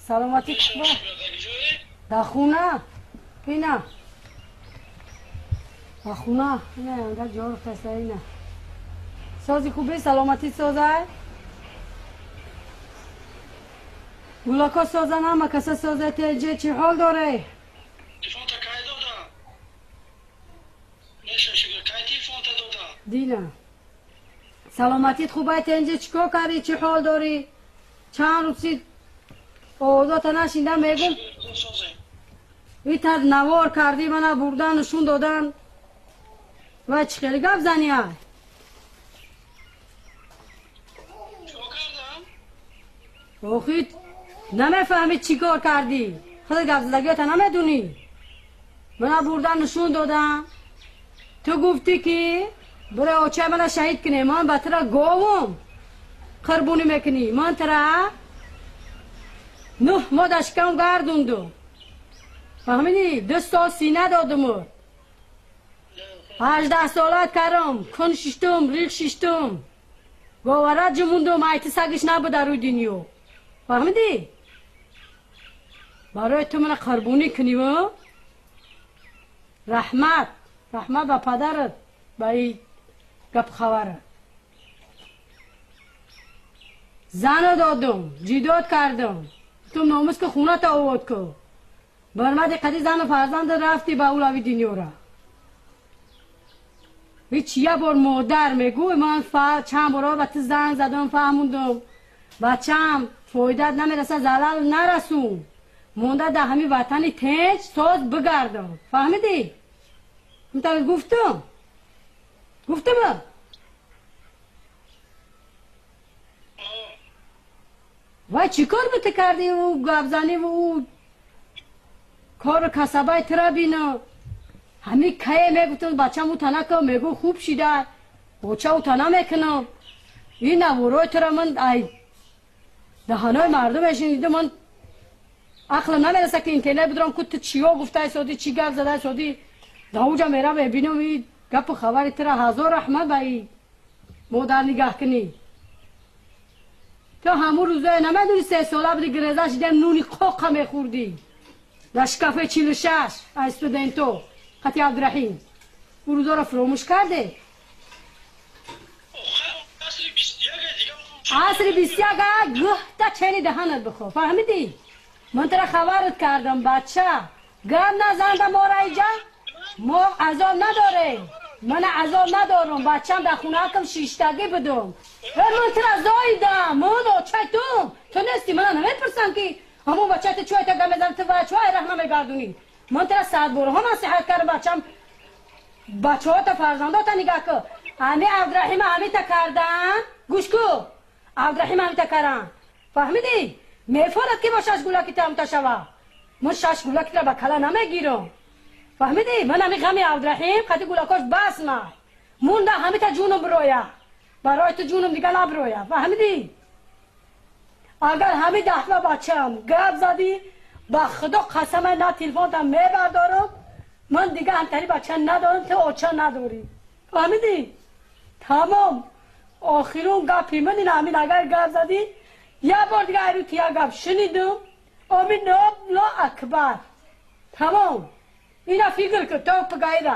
سلامتی خوبه در خونه اینا در خونه نه انگار جارو خسته اینا سازی خوبه سلامتی سازه گولاکا سازه نه مکسه سازه تیجه چی حال داره تلفون تا کای دادم نشم شکر کای تلفون تا دادم دینا سلامتیت خوبه تنجه چیکار کردی چی حال داری چند روزی اوضاع تا نشینده میگم ایتر نوار کردی منو بردن نشون دادن و چی خیلی گفت زنی های چو کردم؟ آخی نمیفهمی چی کار کردی خود گفت زدگی تا نمیدونی منو بردن نشون دادن تو گفتی که برای اوچه منو شهید کنی من بطره گاوم قربونی میکنی من تره 9 ماه دشکم گردوندم فهمیدی 2 سال سینه دادم 18 سالت کردم کن ششتم ریخ ششتم گاورت جموندم ایتی سگش نبود در روی دنیا فهمیدی برای تو من قربونی کنی و رحمت به پدرت به این گپ خبره زن دادم جیداد کردم تو ناموس که خونه تا آورد که برمد قدی زن و فرزند رفتی به اولوی دنیا را هیچ یه بار مادر میگوی من چند بار به تو زنگ زدم فهموندم بچم فایدت نمیرسه زلال نرسون مونده در همین وطنی تنج ساز بگردم فهمیدی؟ میتونی گفتم وای چی کار بته کردی و گفزنی و او کار کسبای ترا بینا همین که میگفتن بچه مو تنکه میگو خوب شیده بچه او تنه میکنم این نوروی ترا من ای دهانای مردم شنیده من عقلم نمیرسه که اینترنت بدرم که تو چیا گفته سادی چی گفت زده سادی داوجا میرم ببینم این گپ خبری ترا هزار رحمت به این مادر نگاه کنی تو همون روزای نمیدونی 3 ساله بودی گرزه شدیم نونی قاقه میخوردی در شکافه 46 استودنتو خطی عبدالرحیم اون روزا را فراموش کرده عصر 21 گه چنی دهنت بخور فهمیدی؟ من ترا خبرت کردم بچه گم نزنده ما را اینجا ما عذاب نداره من عذاب ندارم بچم در خونه کم شیشتگی بدم من ترا زایدم مانو چای تو نیستی من نمیپرسم که همون بچه تو چوی تا گم بزن تو بچه های رحمه میگردونی من ترا 100 بار هم نصیحت کردم بچم بچه ها تا فرزنده تا نگاه که همی عبدالرحیم همی تا کردن گوش کو عبدالرحیم همی تا کردن فهمیدی؟ میفارد که با 6 گولاکی تا هم تا شوه من 6 گولاکی را با کلا نمیگیرم فهمیدی؟ من همی غمی عبدالرحیم خطی گولاکاش بس نه مونده همی تا جونم برویه برای تو جونم دیگه نبرویه فهمیدی؟ اگر همی 10 بچه هم گپ زدی با خدا قسم نه تلفون تا میبردارم من دیگه همتری بچه ندارم تو اوچه نداری فهمیدی؟ تمام آخرون گپی من این همین اگر گپ زدی یه بار دیگه ایرو تیا گپ شنیدم آمین نام لا اکبر تمام اینا فکر که تو پگایده